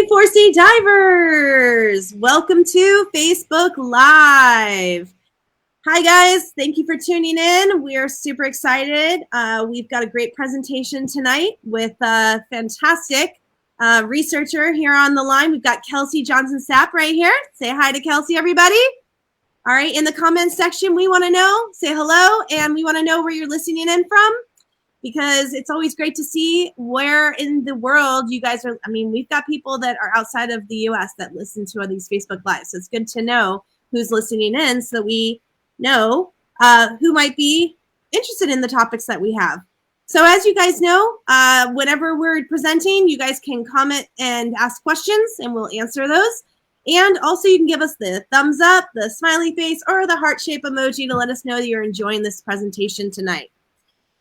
Hey, 4C divers! Welcome to Facebook Live. Hi guys, thank you for tuning in. We are super excited. We've got a great presentation tonight with a fantastic researcher here on the line. We've got Kelsey Johnson-Sapp right here. Say hi to Kelsey, everybody. All right, in the comments section, we want to know, say hello, and we want to know where you're listening in from, because it's always great to see where in the world you guys are. I mean, we've got people that are outside of the US that listen to these Facebook Lives. So it's good to know who's listening in so that we know who might be interested in the topics that we have. So as you guys know, whenever we're presenting, you guys can comment and ask questions and we'll answer those. And also you can give us the thumbs up, the smiley face, or the heart shape emoji to let us know that you're enjoying this presentation tonight.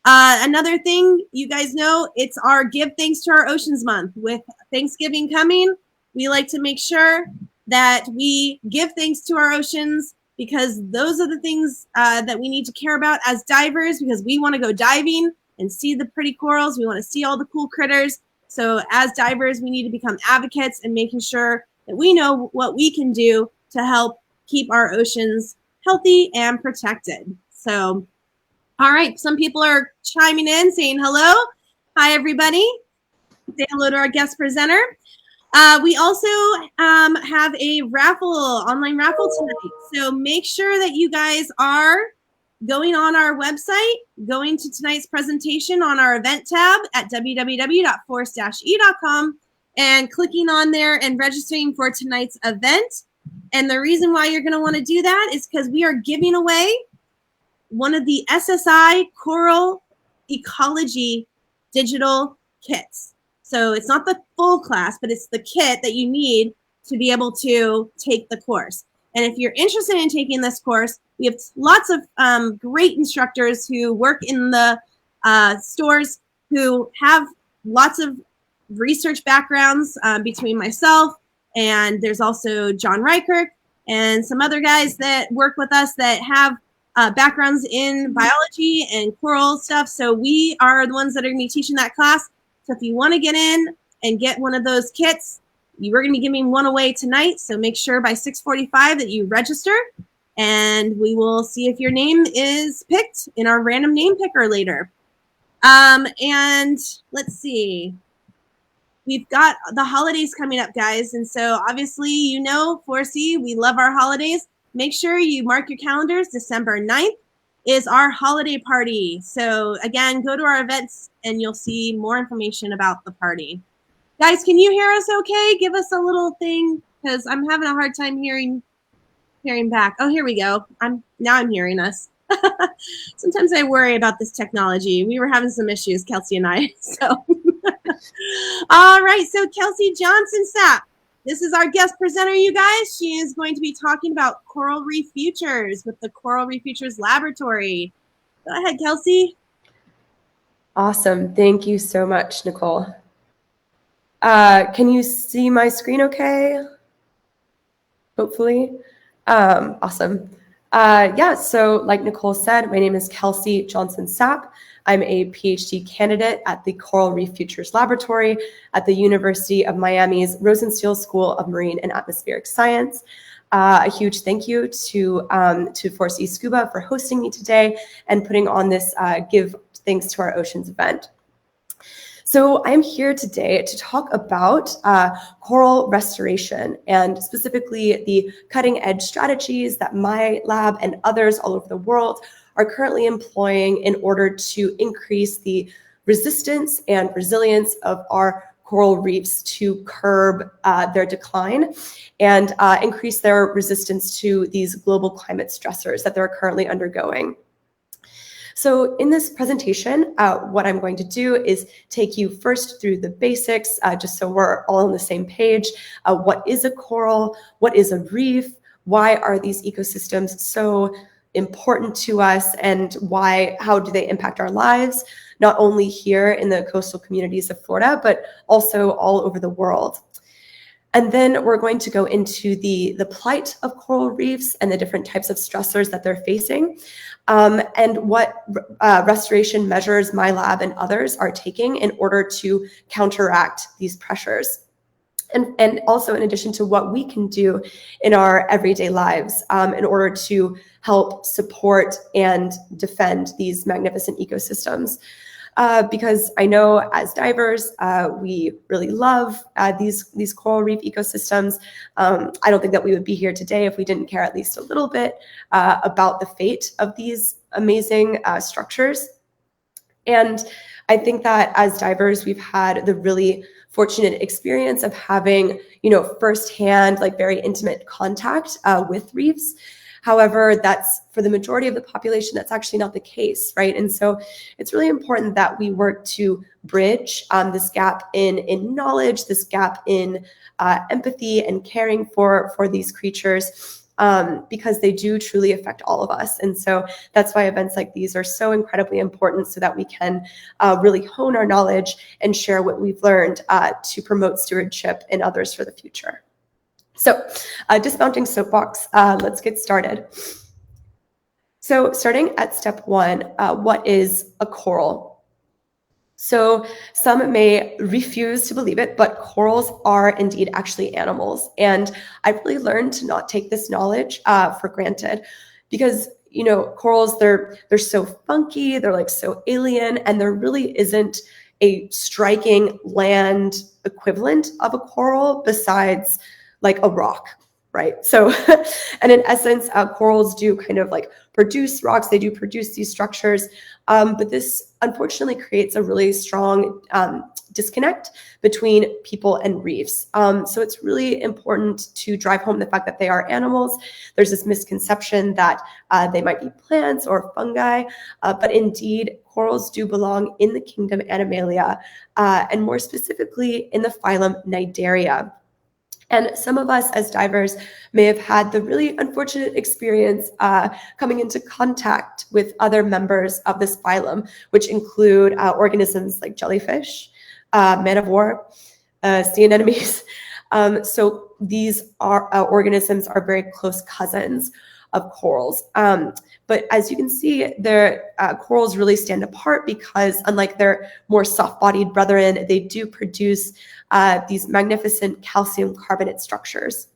Another thing, you guys know, it's our Give Thanks to Our Oceans month. With Thanksgiving coming, we like to make sure that we give thanks to our oceans, because those are the things that we need to care about as divers, because we want to go diving and see the pretty corals. We want to see all the cool critters. So as divers, we need to become advocates and making sure that we know what we can do to help keep our oceans healthy and protected. So all right, some people are chiming in, saying hello. Hi, everybody. Say hello to our guest presenter. We also have a online raffle tonight. So make sure that you guys are going on our website, going to tonight's presentation on our event tab at www.force-e.com and clicking on there and registering for tonight's event. And the reason why you're going to want to do that is because we are giving away one of the SSI Coral Ecology digital kits. So it's not the full class, but it's the kit that you need to be able to take the course. And if you're interested in taking this course, we have lots of great instructors who work in the stores who have lots of research backgrounds between myself, and there's also John Reichert and some other guys that work with us that have backgrounds in biology and coral stuff. So we are the ones that are going to be teaching that class. So if you want to get in and get one of those kits, we're going to be giving one away tonight. So make sure by 6:45 that you register, and we will see if your name is picked in our random name picker later. And let's see. We've got the holidays coming up, guys. And so obviously, you know, 4C, we love our holidays. Make sure you mark your calendars. December 9th is our holiday party. So again, go to our events and you'll see more information about the party. Guys, can you hear us okay? Give us a little thing, because I'm having a hard time hearing back. Oh, here we go. Now I'm hearing us. Sometimes I worry about this technology. We were having some issues, Kelsey and I. So all right, so Kelsey Johnson-Sapp. This is our guest presenter, you guys. She is going to be talking about coral reef futures with the Coral Reef Futures Laboratory. Go ahead, Kelsey. Awesome. Thank you so much, Nicole. Can you see my screen okay? Hopefully. Awesome. Yeah, so like Nicole said, my name is Kelsey Johnson-Sapp. I'm a PhD candidate at the Coral Reef Futures Laboratory at the University of Miami's Rosenstiel School of Marine and Atmospheric Science. A huge thank you to 4C Scuba for hosting me today and putting on this Give Thanks to Our Oceans event. So I'm here today to talk about coral restoration, and specifically the cutting edge strategies that my lab and others all over the world are currently employing in order to increase the resistance and resilience of our coral reefs to curb their decline and increase their resistance to these global climate stressors that they're currently undergoing. So in this presentation, what I'm going to do is take you first through the basics, just so we're all on the same page. What is a coral? What is a reef? Why are these ecosystems so important to us, and how do they impact our lives, not only here in the coastal communities of Florida, but also all over the world. And then we're going to go into the plight of coral reefs and the different types of stressors that they're facing, and what restoration measures my lab and others are taking in order to counteract these pressures. And also in addition to what we can do in our everyday lives in order to help support and defend these magnificent ecosystems. Because I know as divers, we really love these coral reef ecosystems. I don't think that we would be here today if we didn't care at least a little bit about the fate of these amazing structures. And I think that as divers, we've had the really fortunate experience of having, firsthand, like very intimate contact with reefs. However, that's for the majority of the population, that's actually not the case, right? And so it's really important that we work to bridge this gap in knowledge, this gap in empathy and caring for these creatures. Because they do truly affect all of us. And so that's why events like these are so incredibly important, so that we can really hone our knowledge and share what we've learned to promote stewardship in others for the future. So dismounting soapbox, let's get started. So starting at step one, what is a coral? So some may refuse to believe it, but corals are indeed actually animals. And I've really learned to not take this knowledge for granted, because, corals, they're so funky, they're like so alien, and there really isn't a striking land equivalent of a coral besides like a rock, right? So, and in essence, corals do kind of like produce rocks, they do produce these structures, but this unfortunately creates a really strong disconnect between people and reefs. So it's really important to drive home the fact that they are animals. There's this misconception that they might be plants or fungi, but indeed corals do belong in the kingdom Animalia, and more specifically in the phylum Cnidaria. And some of us as divers may have had the really unfortunate experience coming into contact with other members of this phylum, which include organisms like jellyfish, man of war, sea anemones. So these organisms are very close cousins of corals. But as you can see, their corals really stand apart because, unlike their more soft-bodied brethren, they do produce these magnificent calcium carbonate structures.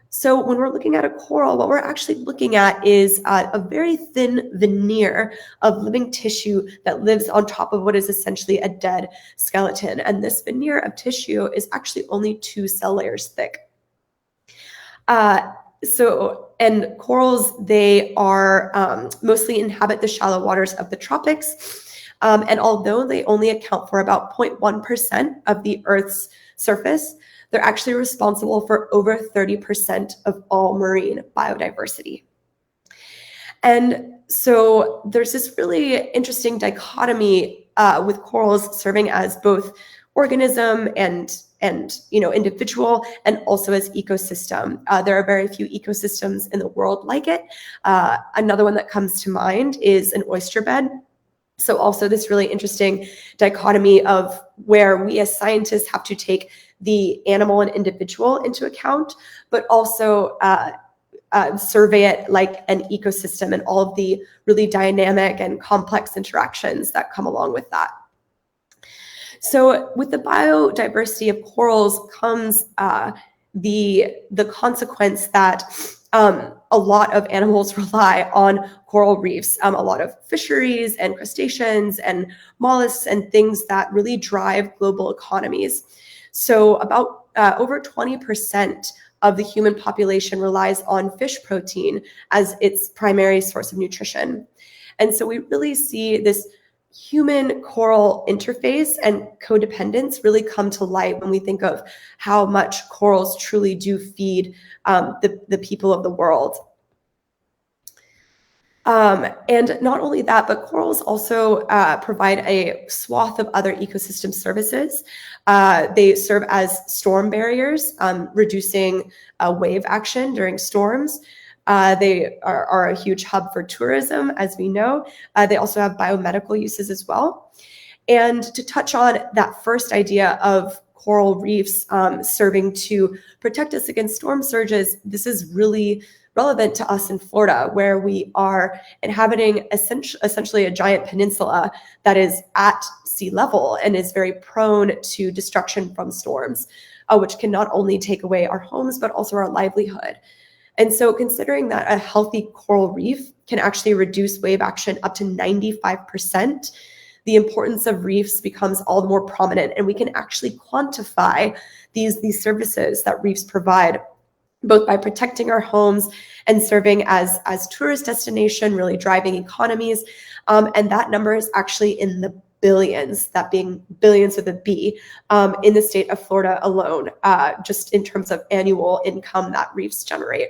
So when we're looking at a coral, what we're actually looking at is a very thin veneer of living tissue that lives on top of what is essentially a dead skeleton. And this veneer of tissue is actually only 2 cell layers thick. And corals, they are mostly inhabit the shallow waters of the tropics. And although they only account for about 0.1% of the Earth's surface, they're actually responsible for over 30% of all marine biodiversity. And so there's this really interesting dichotomy with corals serving as both organism and individual, and also as ecosystem. There are very few ecosystems in the world like it. Another one that comes to mind is an oyster bed. So also this really interesting dichotomy of where we as scientists have to take the animal and individual into account, but also survey it like an ecosystem and all of the really dynamic and complex interactions that come along with that. So with the biodiversity of corals comes the consequence that a lot of animals rely on coral reefs, a lot of fisheries and crustaceans and mollusks and things that really drive global economies. So about over 20% of the human population relies on fish protein as its primary source of nutrition. And so we really see this human coral interface and codependence really come to light when we think of how much corals truly do feed the people of the world. And not only that, but corals also provide a swath of other ecosystem services. They serve as storm barriers, reducing wave action during storms. They are a huge hub for tourism, as we know. They also have biomedical uses as well. And to touch on that first idea of coral reefs serving to protect us against storm surges, this is really relevant to us in Florida, where we are inhabiting essentially a giant peninsula that is at sea level and is very prone to destruction from storms, which can not only take away our homes, but also our livelihood. And so considering that a healthy coral reef can actually reduce wave action up to 95%, the importance of reefs becomes all the more prominent, and we can actually quantify these services that reefs provide, both by protecting our homes and serving as tourist destination, really driving economies. And that number is actually in the billions, that being billions with a B, in the state of Florida alone, just in terms of annual income that reefs generate.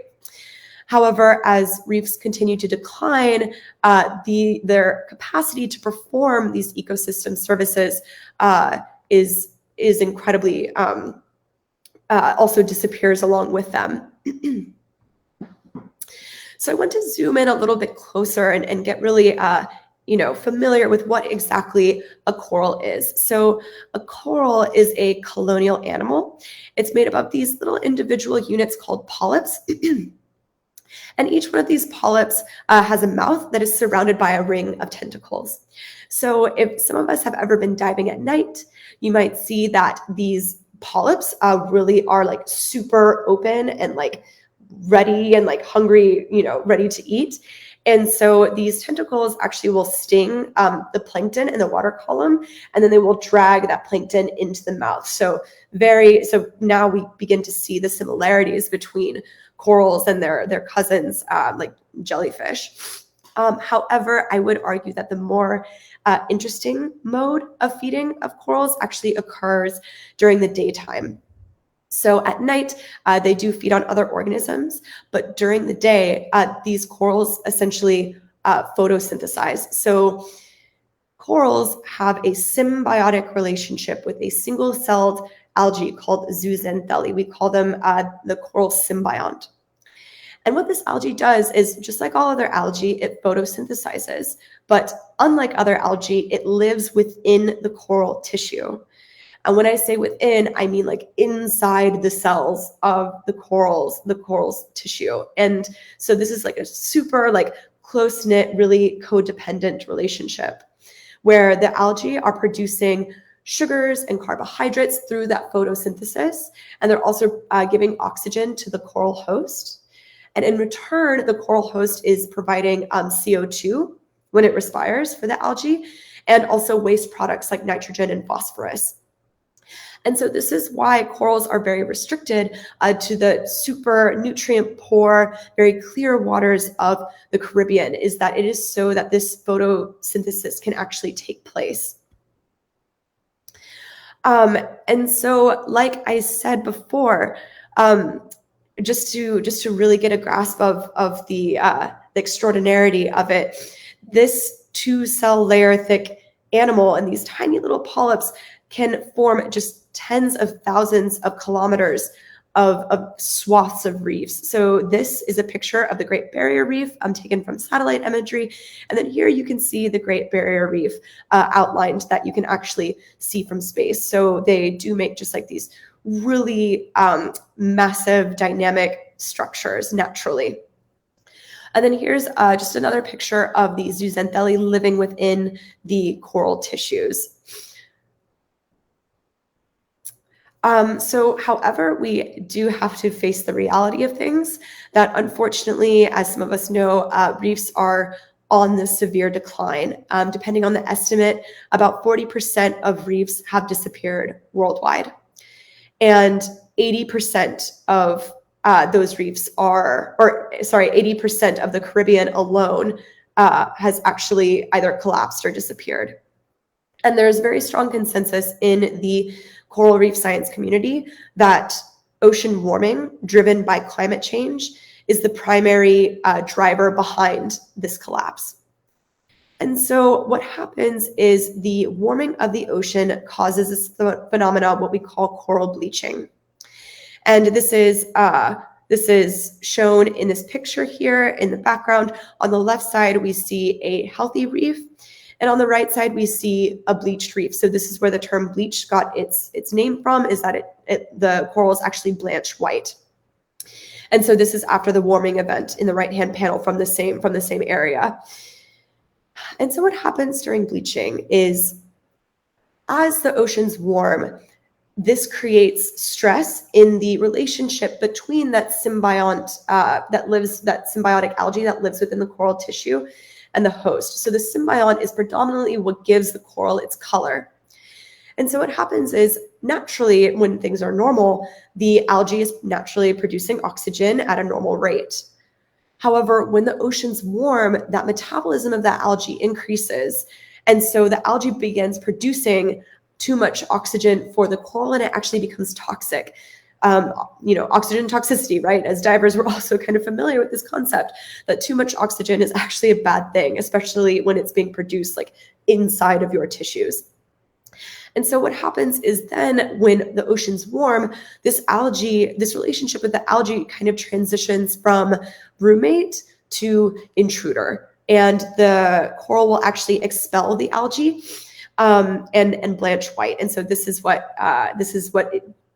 However, as reefs continue to decline, their capacity to perform these ecosystem services is incredibly also disappears along with them. So I want to zoom in a little bit closer and get really familiar with what exactly a coral is. So a coral is a colonial animal. It's made up of these little individual units called polyps. And each one of these polyps has a mouth that is surrounded by a ring of tentacles. So if some of us have ever been diving at night, you might see that these polyps really are like super open and like ready and like hungry, ready to eat. And so these tentacles actually will sting the plankton in the water column, and then they will drag that plankton into the mouth. So now we begin to see the similarities between corals and their cousins, like jellyfish. However, I would argue that the more interesting mode of feeding of corals actually occurs during the daytime. So at night, they do feed on other organisms, but during the day, these corals essentially photosynthesize. So corals have a symbiotic relationship with a single-celled algae called zooxanthellae. We call them the coral symbiont. And what this algae does is, just like all other algae, it photosynthesizes. But unlike other algae, it lives within the coral tissue. And when I say within, I mean like inside the cells of the coral's tissue. And so this is like a super like close-knit, really codependent relationship where the algae are producing sugars and carbohydrates through that photosynthesis. And they're also giving oxygen to the coral host. And in return, the coral host is providing CO2 when it respires for the algae, and also waste products like nitrogen and phosphorus. And so this is why corals are very restricted to the super nutrient poor, very clear waters of the Caribbean, is that it is so that this photosynthesis can actually take place. And so, like I said before, just to really get a grasp of the extraordinarity of it, this 2-cell layer thick animal and these tiny little polyps can form just tens of thousands of kilometers of swaths of reefs. So this is a picture of the Great Barrier Reef taken from satellite imagery. And then here you can see the Great Barrier Reef outlined that you can actually see from space. So they do make just like these really massive dynamic structures naturally. And then here's just another picture of the zooxanthellae living within the coral tissues. However, we do have to face the reality of things that unfortunately, as some of us know, reefs are on the severe decline. Depending on the estimate, about 40% of reefs have disappeared worldwide. And 80% of those reefs 80% of the Caribbean alone has actually either collapsed or disappeared. And there's very strong consensus in the coral reef science community that ocean warming driven by climate change is the primary driver behind this collapse. And so what happens is the warming of the ocean causes this phenomenon, what we call coral bleaching. And this is shown in this picture here in the background. On the left side, we see a healthy reef. And on the right side, we see a bleached reef. So this is where the term bleached got its name from, is that the corals actually blanch white. And so this is after the warming event in the right-hand panel from the same area. And so what happens during bleaching is, as the oceans warm, this creates stress in the relationship between that symbiotic algae that lives within the coral tissue and the host. So the symbiont is predominantly what gives the coral its color. And so what happens is, naturally, when things are normal, the algae is naturally producing oxygen at a normal rate. However, when the oceans warm, that metabolism of that algae increases. And so the algae begins producing too much oxygen for the coral, and it actually becomes toxic. Oxygen toxicity, right? As divers, we're also kind of familiar with this concept that too much oxygen is actually a bad thing, especially when it's being produced like inside of your tissues. And so what happens is, then when the oceans warm, this relationship with the algae kind of transitions from roommate to intruder. And the coral will actually expel the algae and blanch white. And so this is what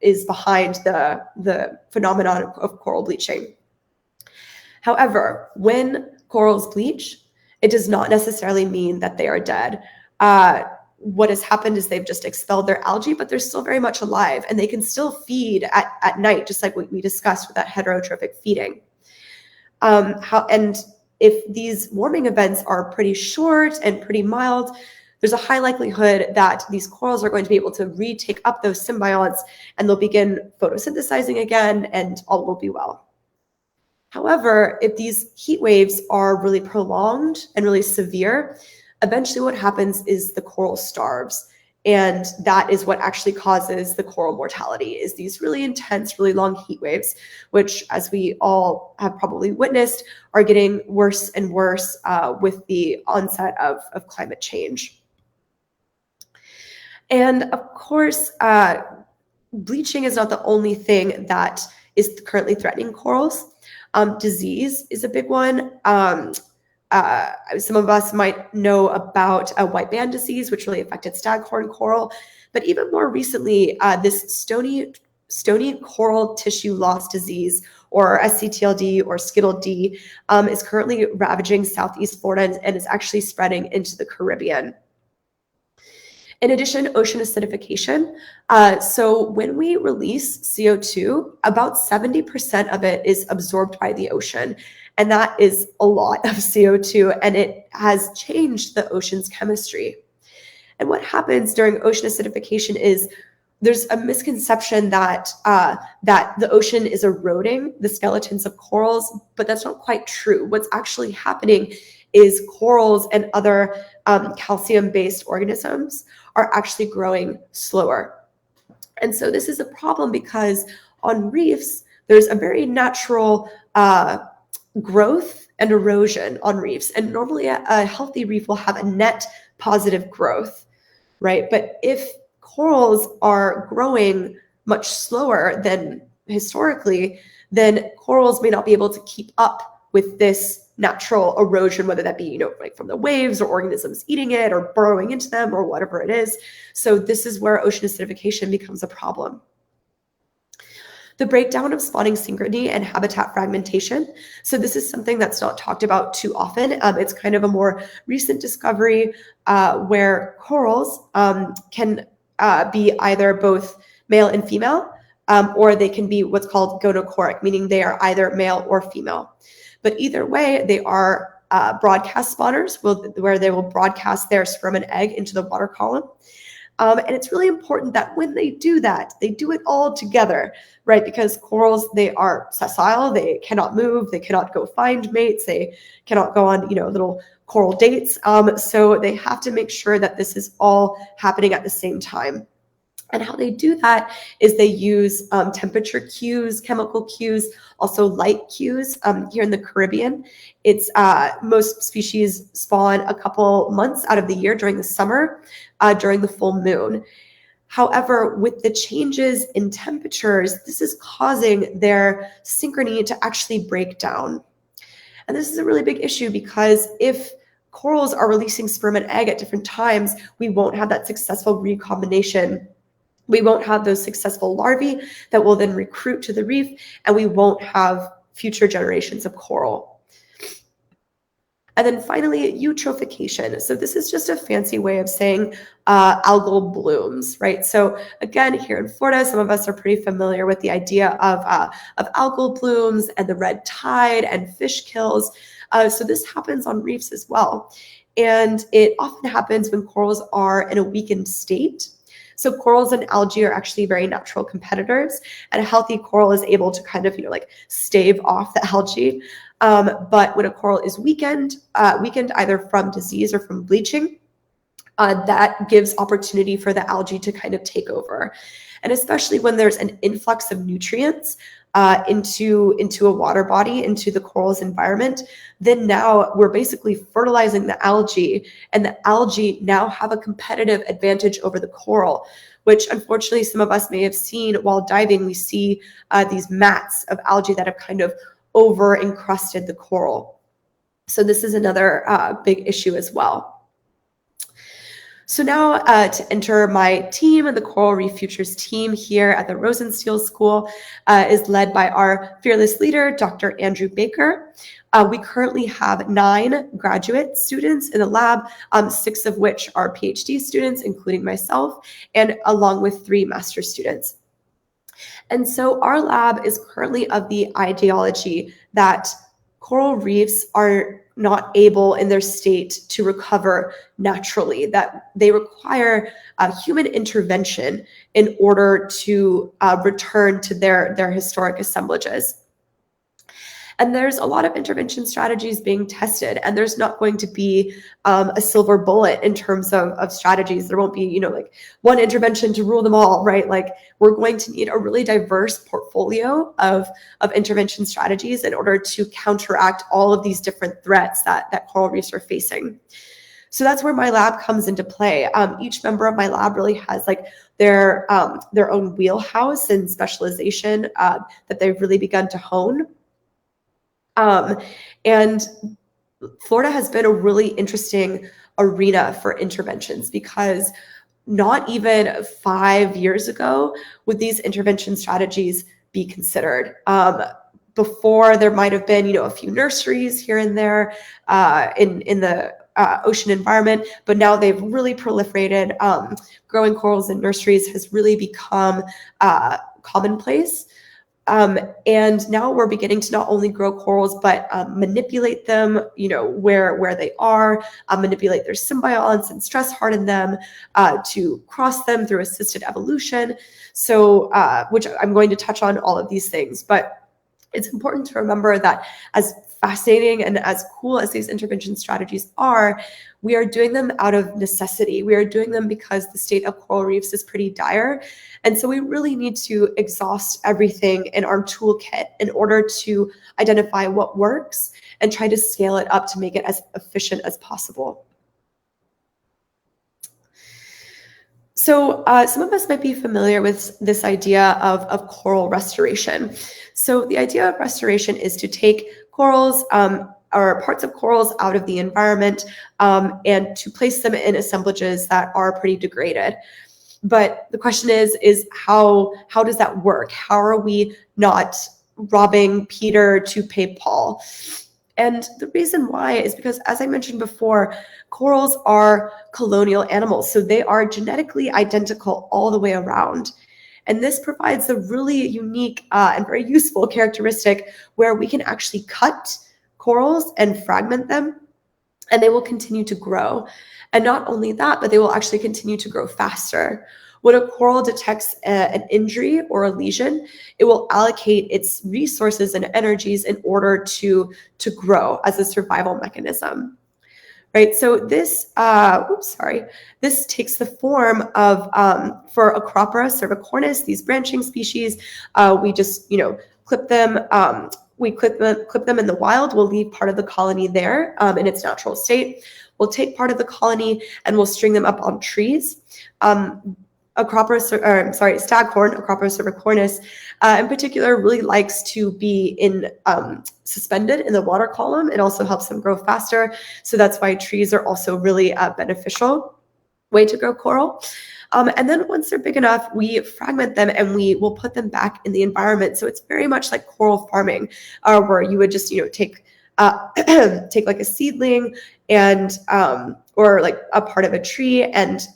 is behind the phenomenon of coral bleaching. However, when corals bleach, it does not necessarily mean that they are dead. What has happened is they've just expelled their algae, but they're still very much alive, and they can still feed at night, just like what we discussed with that heterotrophic feeding. And if these warming events are pretty short and pretty mild, there's a high likelihood that these corals are going to be able to retake up those symbionts, and they'll begin photosynthesizing again, and all will be well. However, if these heat waves are really prolonged and really severe, eventually what happens is the coral starves. And that is what actually causes the coral mortality, is these really intense, really long heat waves, which, as we all have probably witnessed, are getting worse and worse with the onset of climate change. And of course, bleaching is not the only thing that is currently threatening corals. Disease is a big one. Some of us might know about a white band disease, which really affected staghorn coral. But even more recently, this stony coral tissue loss disease, or Sctld or Sctld, is currently ravaging Southeast Florida and is actually spreading into the Caribbean. In addition, ocean acidification. So when we release CO2, about 70% of it is absorbed by the ocean. And that is a lot of CO2, and it has changed the ocean's chemistry. And what happens during ocean acidification is there's a misconception that the ocean is eroding the skeletons of corals, but that's not quite true. What's actually happening is corals and other calcium-based organisms are actually growing slower. And so this is a problem because on reefs, there's a very natural growth and erosion on reefs. And normally a healthy reef will have a net positive growth, right? But if corals are growing much slower than historically, then corals may not be able to keep up with this natural erosion, whether that be, like from the waves or organisms eating it or burrowing into them or whatever it is. So this is where ocean acidification becomes a problem. The breakdown of spawning synchrony and habitat fragmentation. So this is something that's not talked about too often. It's kind of a more recent discovery where corals can be either both male and female, or they can be what's called gonochoric, meaning they are either male or female. But either way, they are broadcast spawners, where they will broadcast their sperm and egg into the water column. And it's really important that when they do that, they do it all together, right? Because corals, they are sessile, they cannot move, they cannot go find mates, they cannot go on, little coral dates. So they have to make sure that this is all happening at the same time. And how they do that is they use temperature cues, chemical cues, also light cues. Here in the Caribbean, it's most species spawn a couple months out of the year during the summer, during the full moon. However, with the changes in temperatures, this is causing their synchrony to actually break down. And this is a really big issue because if corals are releasing sperm and egg at different times, we won't have that successful recombination. We won't have those successful larvae that will then recruit to the reef, and we won't have future generations of coral. And then finally, eutrophication. So this is just a fancy way of saying algal blooms, right? So again, here in Florida, some of us are pretty familiar with the idea of algal blooms and the red tide and fish kills. So this happens on reefs as well. And it often happens when corals are in a weakened state. So corals and algae are actually very natural competitors, and a healthy coral is able to kind of, like stave off the algae. But when a coral is weakened either from disease or from bleaching, that gives opportunity for the algae to kind of take over. And especially when there's an influx of nutrients into a water body, into the coral's environment, then now we're basically fertilizing the algae, and the algae now have a competitive advantage over the coral, which unfortunately some of us may have seen while diving. We see these mats of algae that have kind of over encrusted the coral. So this is another big issue as well. So now to enter my team, the Coral Reef Futures team here at the Rosenstiel School is led by our fearless leader, Dr. Andrew Baker. We currently have 9 graduate students in the lab, 6 of which are PhD students, including myself, and along with 3 master students. And so our lab is currently of the ideology that coral reefs are not able in their state to recover naturally, that they require human intervention in order to return to their historic assemblages. And there's a lot of intervention strategies being tested, and there's not going to be a silver bullet in terms of strategies. There won't be, like one intervention to rule them all, right? Like we're going to need a really diverse portfolio of intervention strategies in order to counteract all of these different threats that coral reefs are facing. So that's where my lab comes into play. Each member of my lab really has like their own wheelhouse and specialization that they've really begun to hone. And Florida has been a really interesting arena for interventions, because not even 5 years ago would these intervention strategies be considered. Before, there might have been, a few nurseries here and there in the ocean environment, but now they've really proliferated. Growing corals in nurseries has really become commonplace. And now we're beginning to not only grow corals, but manipulate them, where they are, manipulate their symbionts and stress harden them to cross them through assisted evolution. So, which I'm going to touch on all of these things, but it's important to remember that as fascinating and as cool as these intervention strategies are, we are doing them out of necessity. We are doing them because the state of coral reefs is pretty dire. And so we really need to exhaust everything in our toolkit in order to identify what works and try to scale it up to make it as efficient as possible. So some of us might be familiar with this idea of coral restoration. So the idea of restoration is to take corals or parts of corals out of the environment and to place them in assemblages that are pretty degraded. But the question is how does that work? How are we not robbing Peter to pay Paul? And the reason why is because, as I mentioned before, corals are colonial animals. So they are genetically identical all the way around. And this provides a really unique and very useful characteristic where we can actually cut corals and fragment them, and they will continue to grow. And not only that, but they will actually continue to grow faster. When a coral detects an injury or a lesion, it will allocate its resources and energies in order to grow as a survival mechanism. Right, so this, this takes the form of, for Acropora cervicornis, these branching species, we just, clip them, we clip them in the wild. We'll leave part of the colony there in its natural state. We'll take part of the colony and we'll string them up on trees. Staghorn, Acropora cervicornis, in particular, really likes to be suspended in the water column. It also helps them grow faster. So that's why trees are also really beneficial. way to grow coral. And then once they're big enough, we fragment them and we will put them back in the environment. So it's very much like coral farming, where you would just, take take like a seedling and or like a part of a tree and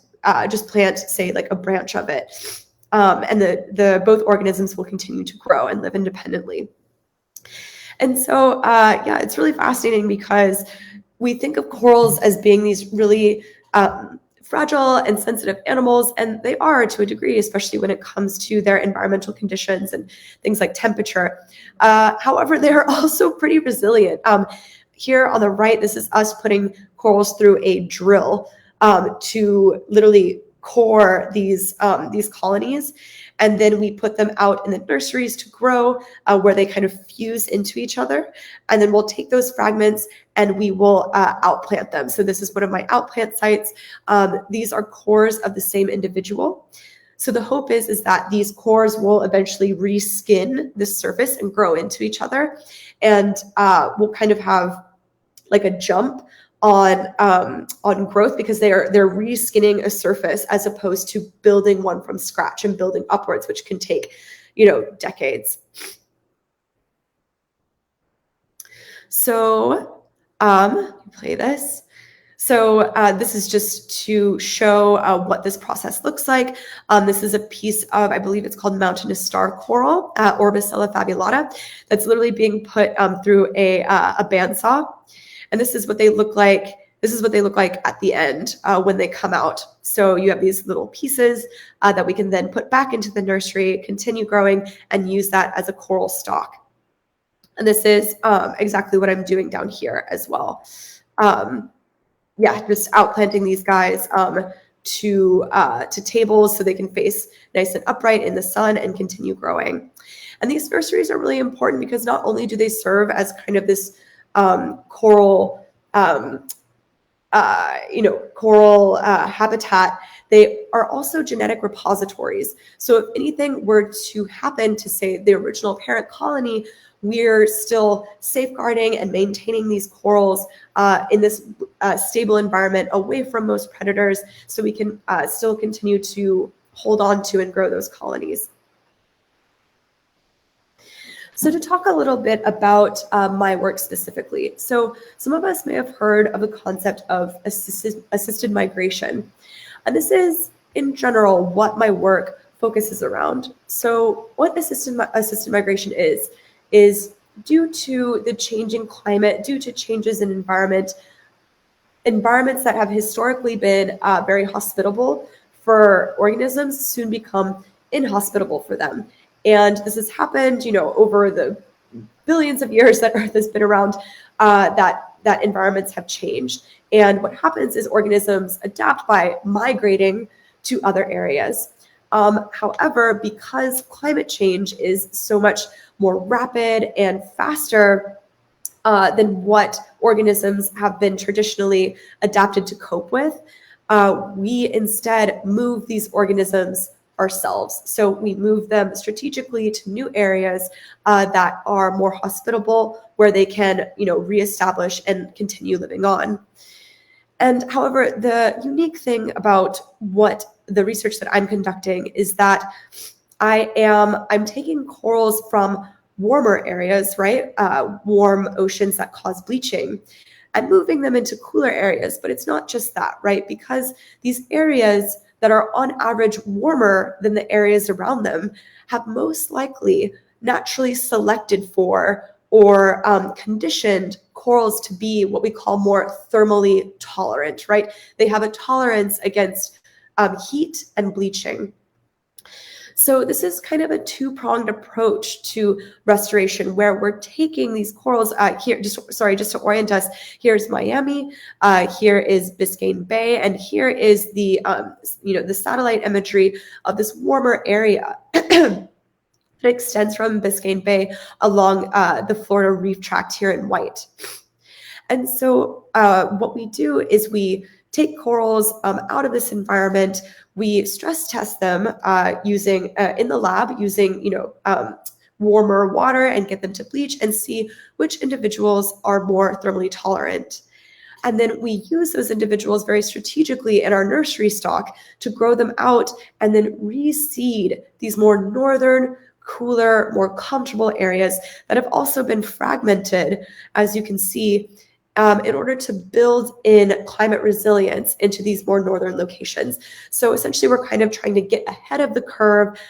just plant, say, like a branch of it. And the both organisms will continue to grow and live independently. And so, yeah, it's really fascinating because we think of corals as being these really fragile and sensitive animals, and they are to a degree, especially when it comes to their environmental conditions and things like temperature. However, they are also pretty resilient. Here on the right, this is us putting corals through a drill to literally core these colonies, and then we put them out in the nurseries to grow, where they kind of fuse into each other, and then we'll take those fragments and we will outplant them. So this is one of my outplant sites. These are cores of the same individual. So the hope is that these cores will eventually reskin the surface and grow into each other, and we'll kind of have like a jump on growth because they're reskinning a surface as opposed to building one from scratch and building upwards, which can take, decades. So play this. So this is just to show what this process looks like. This is a piece of, I believe it's called mountainous star coral, Orbicella fabulata, that's literally being put through a bandsaw. And this is what they look like. This is what they look like at the end when they come out. So you have these little pieces that we can then put back into the nursery, continue growing, and use that as a coral stock. And this is exactly what I'm doing down here as well. Yeah, just outplanting these guys to tables so they can face nice and upright in the sun and continue growing. And these nurseries are really important because not only do they serve as kind of this coral, coral habitat, they are also genetic repositories. So if anything were to happen to, say, the original parent colony, we're still safeguarding and maintaining these corals in this stable environment away from most predators, so we can still continue to hold on to and grow those colonies. So to talk a little bit about my work specifically. So some of us may have heard of the concept of assisted migration. And this is, in general, what my work focuses around. So what assisted migration is due to the changing climate, due to changes in environments that have historically been very hospitable for organisms soon become inhospitable for them. And this has happened, over the billions of years that Earth has been around, that environments have changed. And what happens is organisms adapt by migrating to other areas. However, because climate change is so much more rapid and faster than what organisms have been traditionally adapted to cope with, we instead move these organisms ourselves. So we move them strategically to new areas that are more hospitable, where they can, reestablish and continue living on. And however, the unique thing about what the research that I'm conducting is that I'm taking corals from warmer areas, right? Warm oceans that cause bleaching, and moving them into cooler areas. But it's not just that, right? Because these areas that are on average warmer than the areas around them have most likely naturally selected for or conditioned corals to be what we call more thermally tolerant, right? They have a tolerance against heat and bleaching. So this is kind of a two-pronged approach to restoration, where we're taking these corals here. Just to orient us, here's Miami, here is Biscayne Bay, and here is the the satellite imagery of this warmer area. It extends from Biscayne Bay along the Florida Reef tract here in white. And so what we do is we take corals out of this environment. We stress test them using in the lab using warmer water and get them to bleach and see which individuals are more thermally tolerant. And then we use those individuals very strategically in our nursery stock to grow them out and then reseed these more northern, cooler, more comfortable areas that have also been fragmented, as you can see, in order to build in climate resilience into these more northern locations. So essentially, we're kind of trying to get ahead of the curve,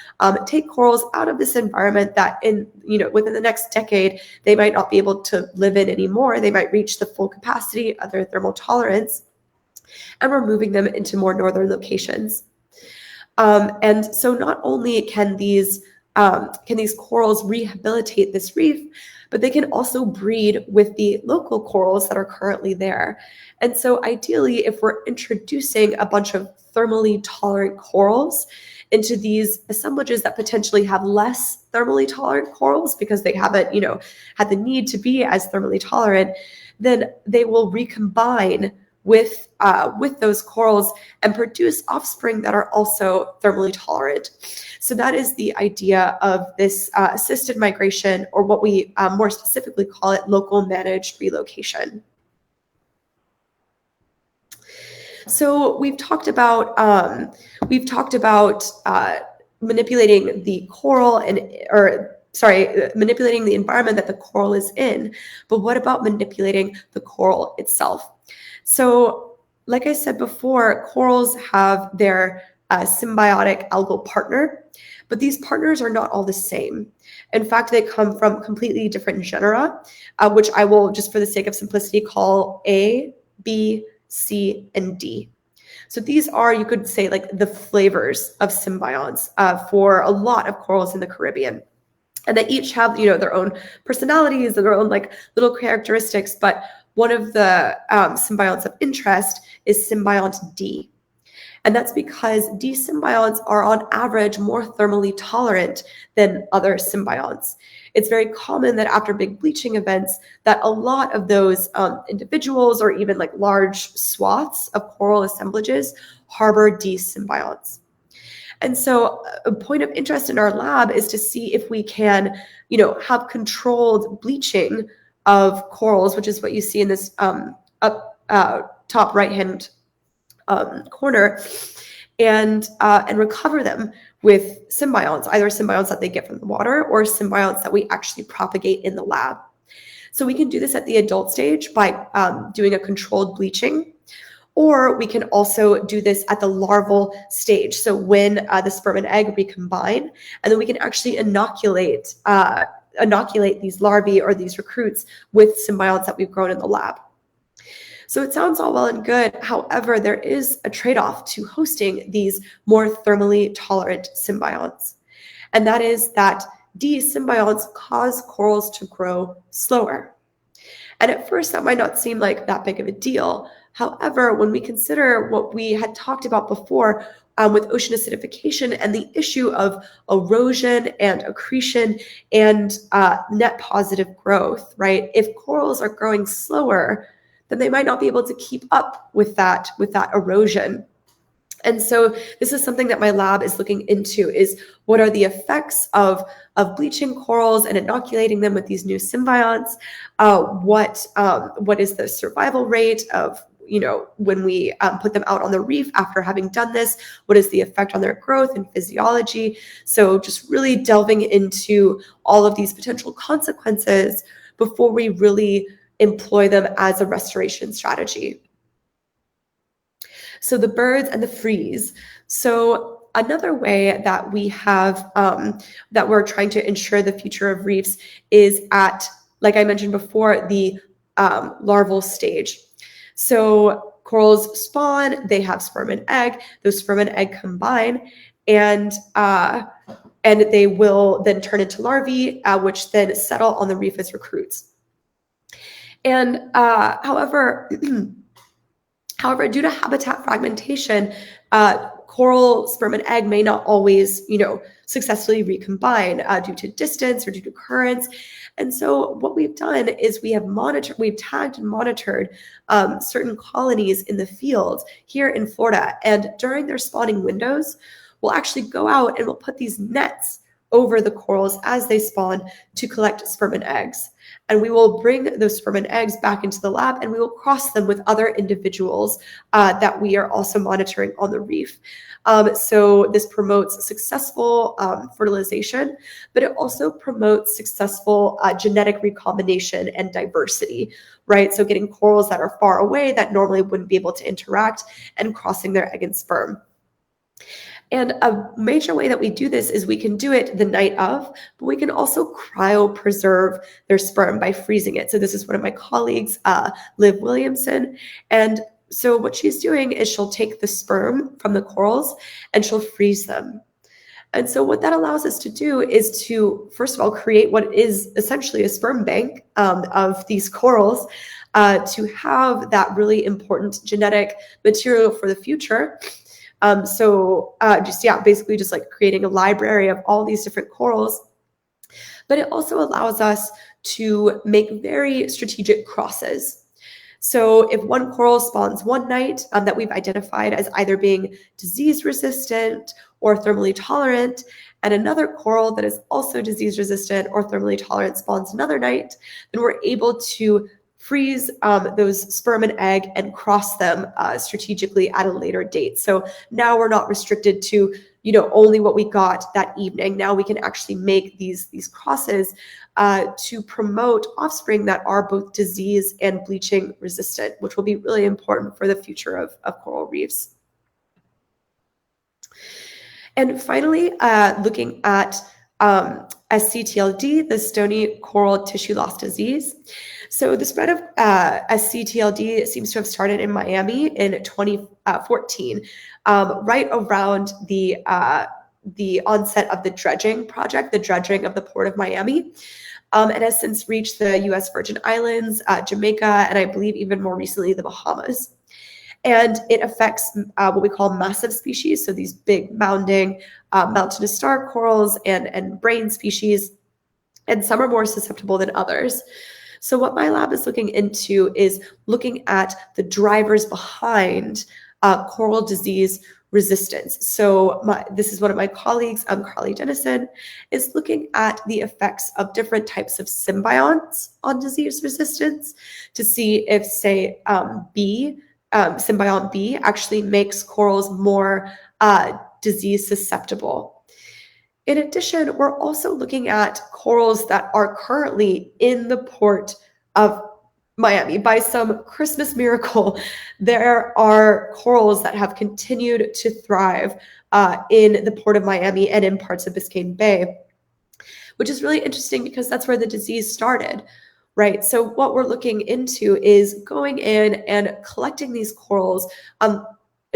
take corals out of this environment that within the next decade, they might not be able to live in anymore. They might reach the full capacity of their thermal tolerance, and we're moving them into more northern locations. And so not only can these corals rehabilitate this reef, but they can also breed with the local corals that are currently there. And so ideally, if we're introducing a bunch of thermally tolerant corals into these assemblages that potentially have less thermally tolerant corals because they haven't, had the need to be as thermally tolerant, then they will recombine with those corals and produce offspring that are also thermally tolerant. So that is the idea of this assisted migration, or what we more specifically call it local managed relocation. So we've talked about manipulating the coral manipulating the environment that the coral is in. But what about manipulating the coral itself? So, like I said before, corals have their symbiotic algal partner, but these partners are not all the same. In fact, they come from completely different genera, which I will, just for the sake of simplicity, call A, B, C, and D. So these are, you could say, like the flavors of symbionts for a lot of corals in the Caribbean. And they each have, their own personalities and their own like little characteristics. But one of the symbionts of interest is symbiont D. And that's because D symbionts are on average more thermally tolerant than other symbionts. It's very common that after big bleaching events, that a lot of those individuals, or even like large swaths of coral assemblages, harbor D symbionts. And so a point of interest in our lab is to see if we can, have controlled bleaching of corals, which is what you see in this top right-hand corner, and recover them with symbionts, either symbionts that they get from the water or symbionts that we actually propagate in the lab. So we can do this at the adult stage by doing a controlled bleaching, or we can also do this at the larval stage. So when the sperm and egg recombine, and then we can actually inoculate these larvae or these recruits with symbionts that we've grown in the lab. So it sounds all well and good. However, there is a trade-off to hosting these more thermally tolerant symbionts. And that is that D symbionts cause corals to grow slower. And at first, that might not seem like that big of a deal. However, when we consider what we had talked about before with ocean acidification and the issue of erosion and accretion and net positive growth, right? If corals are growing slower, then they might not be able to keep up with that erosion. And so this is something that my lab is looking into, is what are the effects of bleaching corals and inoculating them with these new symbionts? What is the survival rate of, when we put them out on the reef after having done this? What is the effect on their growth and physiology? So just really delving into all of these potential consequences before we really employ them as a restoration strategy. So the birds and the freeze. So another way that we have, that we're trying to ensure the future of reefs is at, like I mentioned before, the larval stage. So corals spawn, they have sperm and egg, those sperm and egg combine, and they will then turn into larvae, which then settle on the reef as recruits. And however, due to habitat fragmentation, coral sperm and egg may not always, successfully recombine due to distance or due to currents. And so what we've done is we've tagged and monitored certain colonies in the field here in Florida. And during their spawning windows, we'll actually go out and we'll put these nets over the corals as they spawn to collect sperm and eggs. And we will bring those sperm and eggs back into the lab, and we will cross them with other individuals that we are also monitoring on the reef. So this promotes successful fertilization, but it also promotes successful genetic recombination and diversity, right? So getting corals that are far away that normally wouldn't be able to interact and crossing their egg and sperm. And a major way that we do this is we can do it the night of, but we can also cryopreserve their sperm by freezing it. So this is one of my colleagues, Liv Williamson. And so what she's doing is she'll take the sperm from the corals and she'll freeze them. And so what that allows us to do is to, first of all, create what is essentially a sperm bank of these corals to have that really important genetic material for the future. Basically just like creating a library of all these different corals. But it also allows us to make very strategic crosses. So if one coral spawns one night that we've identified as either being disease resistant or thermally tolerant, and another coral that is also disease resistant or thermally tolerant spawns another night, then we're able to freeze those sperm and egg and cross them strategically at a later date. So now we're not restricted to, only what we got that evening. Now we can actually make these crosses to promote offspring that are both disease and bleaching resistant, which will be really important for the future of coral reefs. And finally, looking at Sctld, the Stony coral tissue loss disease. So the spread of Sctld seems to have started in Miami in 2014, right around the onset of the dredging project, the dredging of the Port of Miami. And has since reached the U.S. Virgin Islands, Jamaica, and I believe even more recently the Bahamas. And it affects what we call massive species, so these big mounding mountainous star corals and brain species, and some are more susceptible than others. So what my lab is looking into is looking at the drivers behind coral disease resistance. So this is one of my colleagues, Carly Dennison, is looking at the effects of different types of symbionts on disease resistance to see if, say, symbiont B actually makes corals more disease susceptible. In addition, we're also looking at corals that are currently in the port of Miami. By some Christmas miracle, there are corals that have continued to thrive in the port of Miami and in parts of Biscayne Bay, which is really interesting because that's where the disease started, right? So what we're looking into is going in and collecting these corals,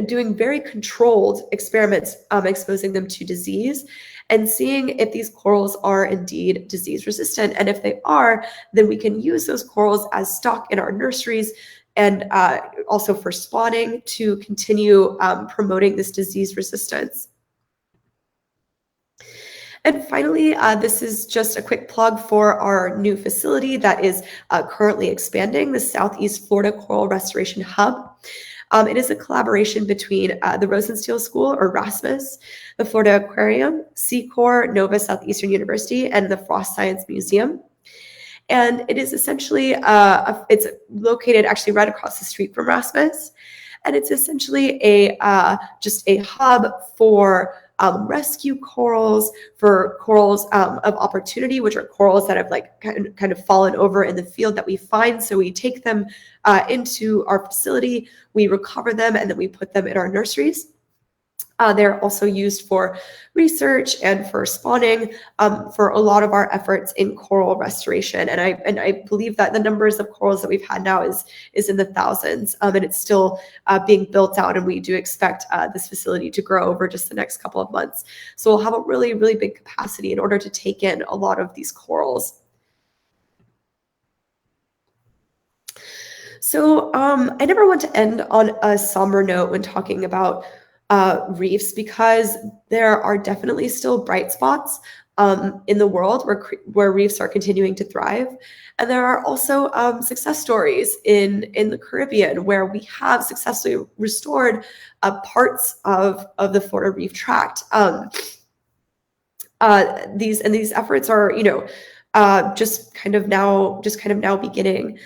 doing very controlled experiments, exposing them to disease and seeing if these corals are indeed disease resistant. And if they are, then we can use those corals as stock in our nurseries and also for spawning to continue promoting this disease resistance. And finally, this is just a quick plug for our new facility that is currently expanding, the Southeast Florida Coral Restoration Hub. It is a collaboration between the Rosenstiel School, or RASMUS, the Florida Aquarium, Seacor, Nova Southeastern University, and the Frost Science Museum. And it is essentially, it's located actually right across the street from RASMUS. And it's essentially just a hub for rescue corals, for corals of opportunity, which are corals that have like kind of fallen over in the field that we find. So we take them into our facility, we recover them, and then we put them in our nurseries. They're also used for research and for spawning for a lot of our efforts in coral restoration. And I believe that the numbers of corals that we've had now is in the thousands, and it's still being built out. And we do expect this facility to grow over just the next couple of months. So we'll have a really, really big capacity in order to take in a lot of these corals. So I never want to end on a somber note when talking about reefs, because there are definitely still bright spots in the world where reefs are continuing to thrive. And there are also success stories in the Caribbean where we have successfully restored parts of the Florida Reef Tract. These efforts are, just kind of now beginning.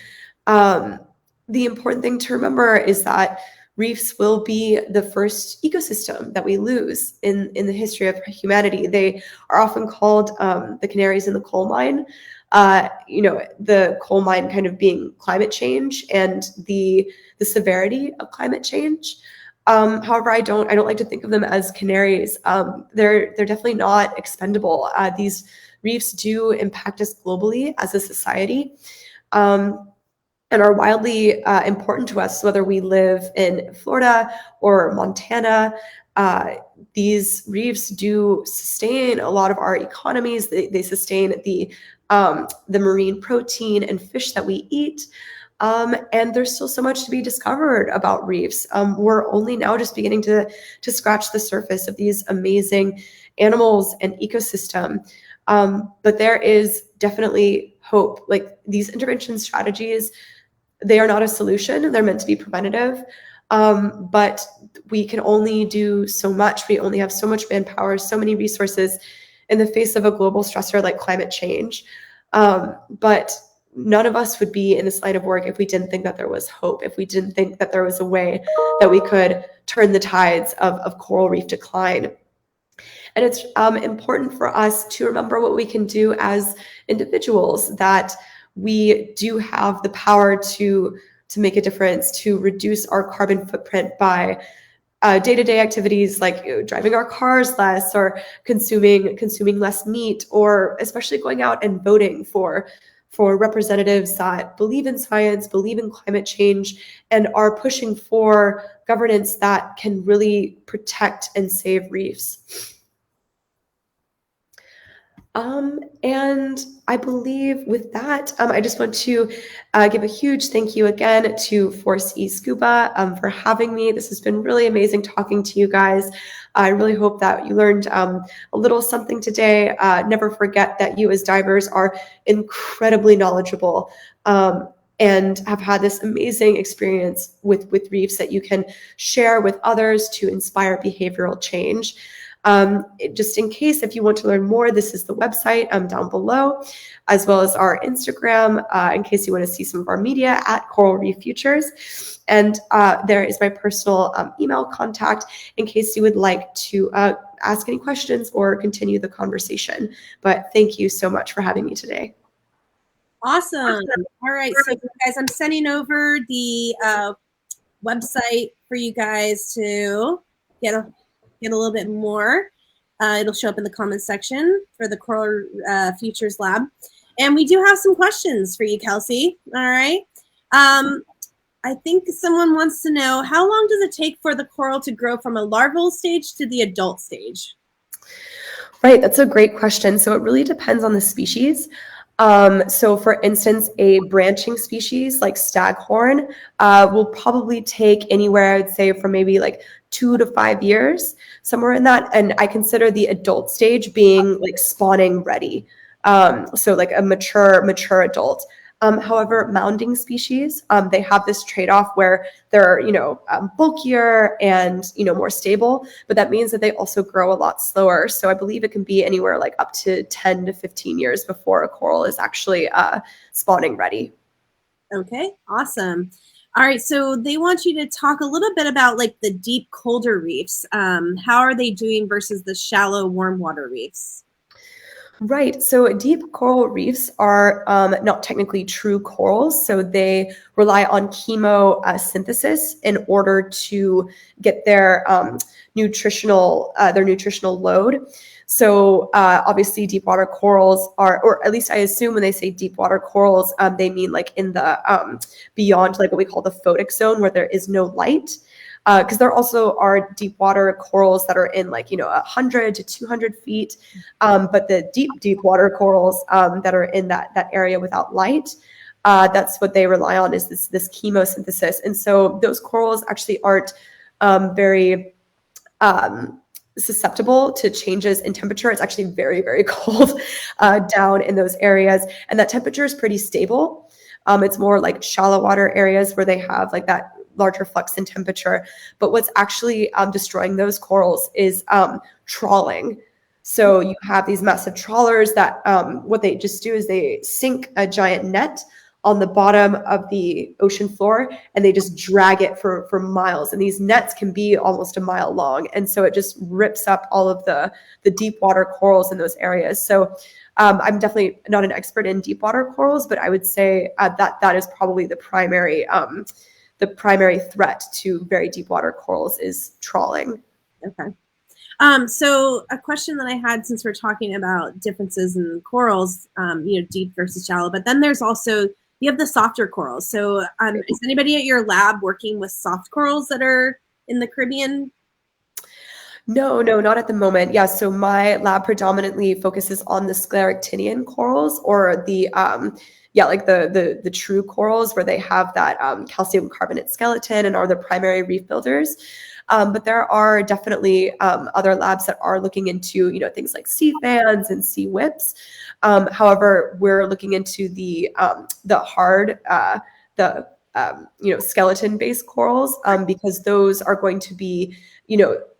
The important thing to remember is that reefs will be the first ecosystem that we lose in the history of humanity. They are often called the canaries in the coal mine. The coal mine kind of being climate change and the severity of climate change. However, I don't like to think of them as canaries. They're definitely not expendable. These reefs do impact us globally as a society, and are wildly important to us, whether we live in Florida or Montana. These reefs do sustain a lot of our economies. They sustain the marine protein and fish that we eat. And there's still so much to be discovered about reefs. We're only now just beginning to scratch the surface of these amazing animals and ecosystem. But there is definitely hope. Like, these intervention strategies, they are not a solution. They're meant to be preventative. But we can only do so much. We only have so much manpower, so many resources in the face of a global stressor like climate change. But none of us would be in this line of work if we didn't think that there was hope, if we didn't think that there was a way that we could turn the tides of coral reef decline. And it's important for us to remember what we can do as individuals, that we do have the power to make a difference, to reduce our carbon footprint by day-to-day activities like driving our cars less, or consuming less meat, or especially going out and voting for representatives that believe in science, believe in climate change, and are pushing for governance that can really protect and save reefs. And I believe with that, I just want to give a huge thank you again to Force E Scuba for having me. This has been really amazing talking to you guys. I really hope that you learned a little something today. Never forget that you as divers are incredibly knowledgeable and have had this amazing experience with reefs that you can share with others to inspire behavioral change. Just in case, if you want to learn more, this is the website down below, as well as our Instagram, in case you want to see some of our media at Coral Reef Futures. And there is my personal email contact in case you would like to ask any questions or continue the conversation. But thank you so much for having me today. Awesome. All right. So guys, I'm sending over the website for you guys to get a little bit more. It'll show up in the comments section for the Coral Futures Lab. And we do have some questions for you, Kelsey. All right. I think someone wants to know, how long does it take for the coral to grow from a larval stage to the adult stage? Right, that's a great question. So it really depends on the species. So for instance, a branching species like staghorn will probably take anywhere, I'd say, from maybe like 2 to 5 years, somewhere in that. And I consider the adult stage being like spawning ready. So like a mature adult. However, mounding species, they have this trade-off where they're, bulkier and, more stable, but that means that they also grow a lot slower. So I believe it can be anywhere like up to 10 to 15 years before a coral is actually spawning ready. Okay, awesome. All right, so they want you to talk a little bit about like the deep, colder reefs. How are they doing versus the shallow, warm water reefs? Right. So deep coral reefs are not technically true corals. So they rely on chemosynthesis in order to get their nutritional load. So obviously deep water corals are, or at least I assume when they say deep water corals, they mean like in the beyond like what we call the photic zone, where there is no light. Because there also are deep water corals that are in like 100 to 200 feet, but the deep water corals that are in that area without light, that's what they rely on, is this chemosynthesis. And so those corals actually aren't very susceptible to changes in temperature. It's actually very, very cold down in those areas, and that temperature is pretty stable. It's more like shallow water areas where they have like that larger flux in temperature. But what's actually destroying those corals is trawling. So you have these massive trawlers that what they just do is they sink a giant net on the bottom of the ocean floor, and they just drag it for miles. And these nets can be almost a mile long. And so it just rips up all of the deep water corals in those areas. So I'm definitely not an expert in deep water corals, but I would say that is probably the primary threat to very deep water corals is trawling. Okay. So a question that I had, since we're talking about differences in corals, deep versus shallow, but then there's also, you have the softer corals. So is anybody at your lab working with soft corals that are in the Caribbean? No, not at the moment. Yeah, so my lab predominantly focuses on the scleractinian corals, or the the true corals where they have that calcium carbonate skeleton and are the primary reef builders. But there are definitely other labs that are looking into, things like sea fans and sea whips. However, we're looking into the hard, skeleton-based corals, because those are going to be,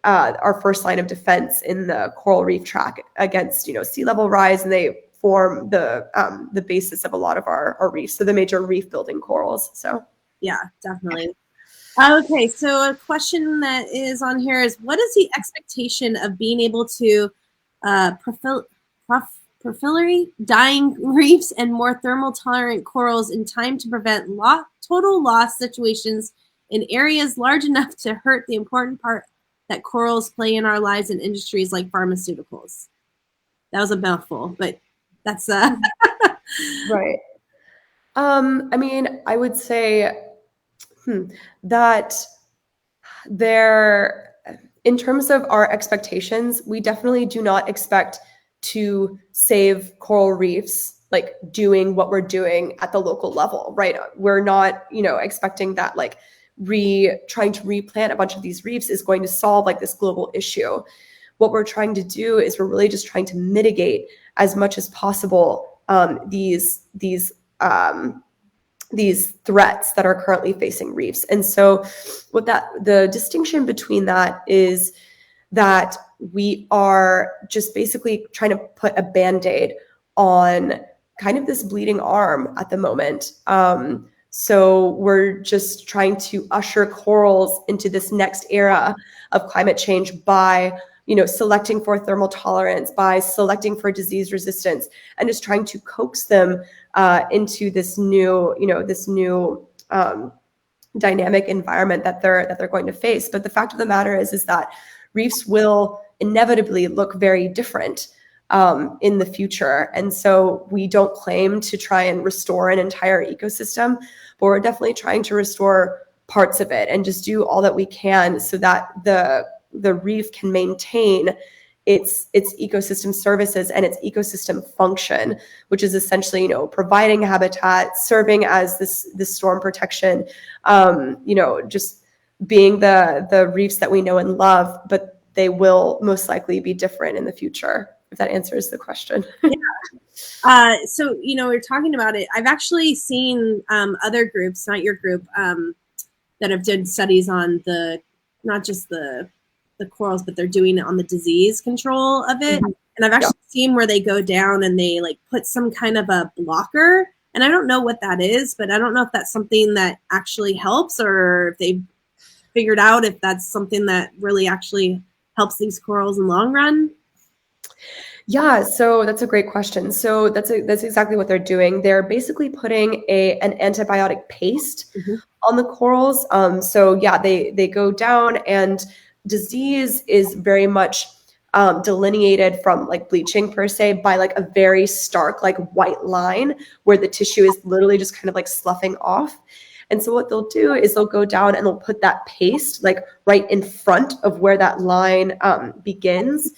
our first line of defense in the coral reef track against, sea level rise, and they form the basis of a lot of our reefs, so the major reef building corals. So yeah, definitely. Okay, so a question that is on here is, what is the expectation of being able to porphyry dying reefs and more thermal tolerant corals in time to prevent total loss situations in areas large enough to hurt the important part that corals play in our lives in industries like pharmaceuticals? That was a mouthful, but that's right. I mean, I would say that there, in terms of our expectations, we definitely do not expect to save coral reefs like doing what we're doing at the local level, right? We're not, expecting that like trying to replant a bunch of these reefs is going to solve like this global issue. What we're trying to do is we're really just trying to mitigate as much as possible these threats that are currently facing reefs. And so the distinction between that is that we are just basically trying to put a Band-Aid on kind of this bleeding arm at the moment. So we're just trying to usher corals into this next era of climate change by, selecting for thermal tolerance, by selecting for disease resistance, and just trying to coax them into this new, dynamic environment that they're going to face. But the fact of the matter is that reefs will inevitably look very different in the future. And so we don't claim to try and restore an entire ecosystem, but we're definitely trying to restore parts of it and just do all that we can so that the reef can maintain its ecosystem services and its ecosystem function, which is essentially, providing habitat, serving as this storm protection, just being the reefs that we know and love, but they will most likely be different in the future, if that answers the question. Yeah. So, we're talking about it. I've actually seen other groups, not your group, that have done studies on not just the corals, but they're doing it on the disease control of it. Mm-hmm. And I've actually seen where they go down and they like put some kind of a blocker. And I don't know what that is, but I don't know if that's something that actually helps, or if they figured out if that's something that really actually helps these corals in the long run. Yeah, so that's a great question. So that's exactly what they're doing. They're basically putting an antibiotic paste on the corals. So yeah, they go down, and disease is very much delineated from like bleaching per se by like a very stark like white line where the tissue is literally just kind of like sloughing off. And so what they'll do is they'll go down and they'll put that paste like right in front of where that line begins,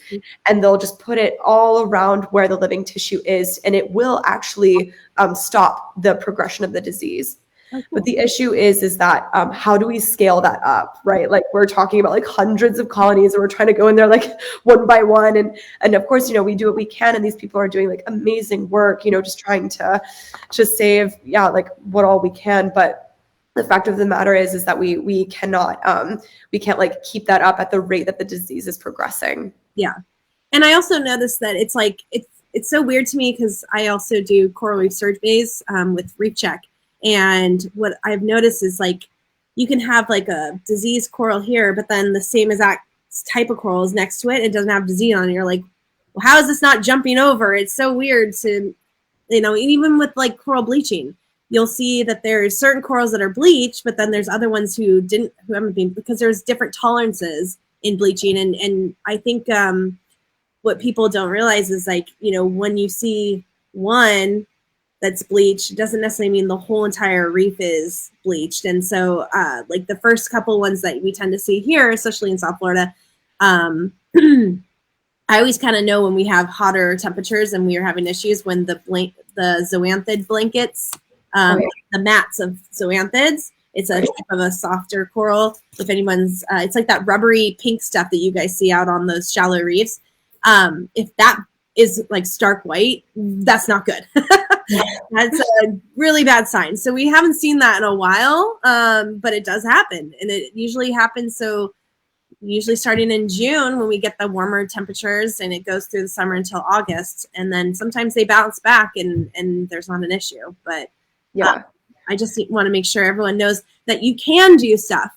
and they'll just put it all around where the living tissue is, and it will actually stop the progression of the disease. Okay. But the issue is that how do we scale that up, right? Like we're talking about like hundreds of colonies, and we're trying to go in there like one by one, and of course, we do what we can, and these people are doing like amazing work, just trying to just save, like what all we can, but the fact of the matter is that we can't like keep that up at the rate that the disease is progressing. Yeah. And I also noticed that it's like, it's so weird to me because I also do coral reef surveys with Reef Check. And what I've noticed is like, you can have like a diseased coral here, but then the same exact type of coral is next to it. It doesn't have disease on it. You're like, well, how is this not jumping over? It's so weird to, even with like coral bleaching, you'll see that there's certain corals that are bleached, but then there's other ones who haven't been, because there's different tolerances in bleaching. And I think what people don't realize is like, when you see one that's bleached, it doesn't necessarily mean the whole entire reef is bleached. And so like the first couple ones that we tend to see here, especially in South Florida, I always kind of know when we have hotter temperatures and we are having issues when the zoanthid blankets, the mats of zoanthids, it's a type of a softer coral. If anyone's, it's like that rubbery pink stuff that you guys see out on those shallow reefs. If that is like stark white, that's not good. That's a really bad sign. So we haven't seen that in a while, but it does happen. And it usually happens. So usually starting in June when we get the warmer temperatures, and it goes through the summer until August. And then sometimes they bounce back and there's not an issue. But yeah, I just want to make sure everyone knows that you can do stuff.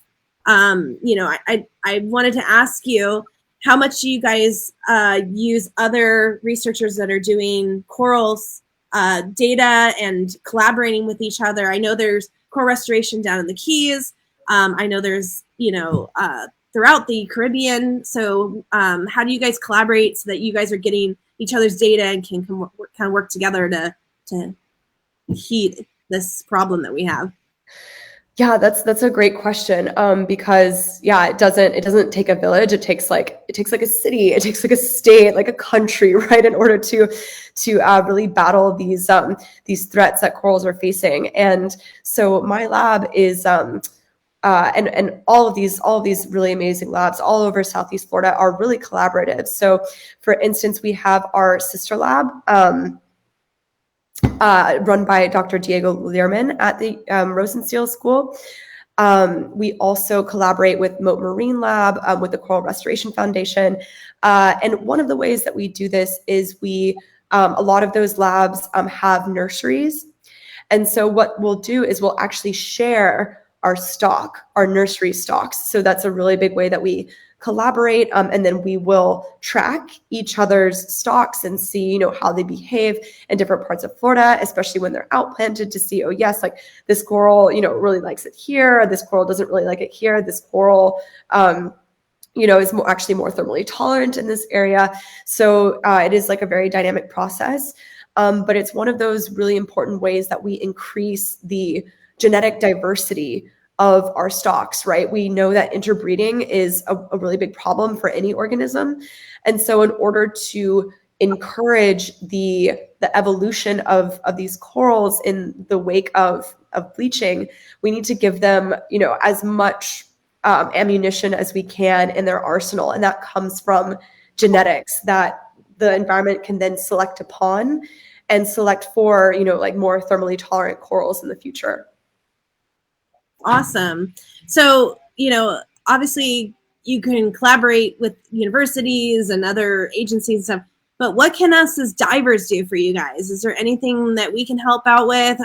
I wanted to ask you, how much do you guys use other researchers that are doing corals data and collaborating with each other? I know there's coral restoration down in the Keys. I know there's, throughout the Caribbean. So how do you guys collaborate so that you guys are getting each other's data and can kind of work together to heat this problem that we have? Yeah, that's a great question. Because it doesn't take a village. It takes like a city, it takes like a state, like a country, right, in order to really battle these threats that corals are facing. And so my lab is and all of these really amazing labs all over Southeast Florida are really collaborative. So for instance, we have our sister lab run by Dr. Diego Learman at the Rosenstiel School. We also collaborate with Moat Marine Lab, with the Coral Restoration Foundation. And one of the ways that we do this is a lot of those labs have nurseries. And so what we'll do is we'll actually share our nursery stocks. So that's a really big way that we collaborate. And then we will track each other's stocks and see, how they behave in different parts of Florida, especially when they're outplanted, to see, oh yes, like this coral, really likes it here. This coral doesn't really like it here. This coral, is actually more thermally tolerant in this area. So it is like a very dynamic process. But it's one of those really important ways that we increase the genetic diversity of our stocks, right? We know that interbreeding is a really big problem for any organism. And so in order to encourage the evolution of these corals in the wake of bleaching, we need to give them, as much ammunition as we can in their arsenal. And that comes from genetics that the environment can then select upon and select for, like more thermally tolerant corals in the future. Awesome. So, obviously you can collaborate with universities and other agencies and stuff, but what can us as divers do for you guys? Is there anything that we can help out with?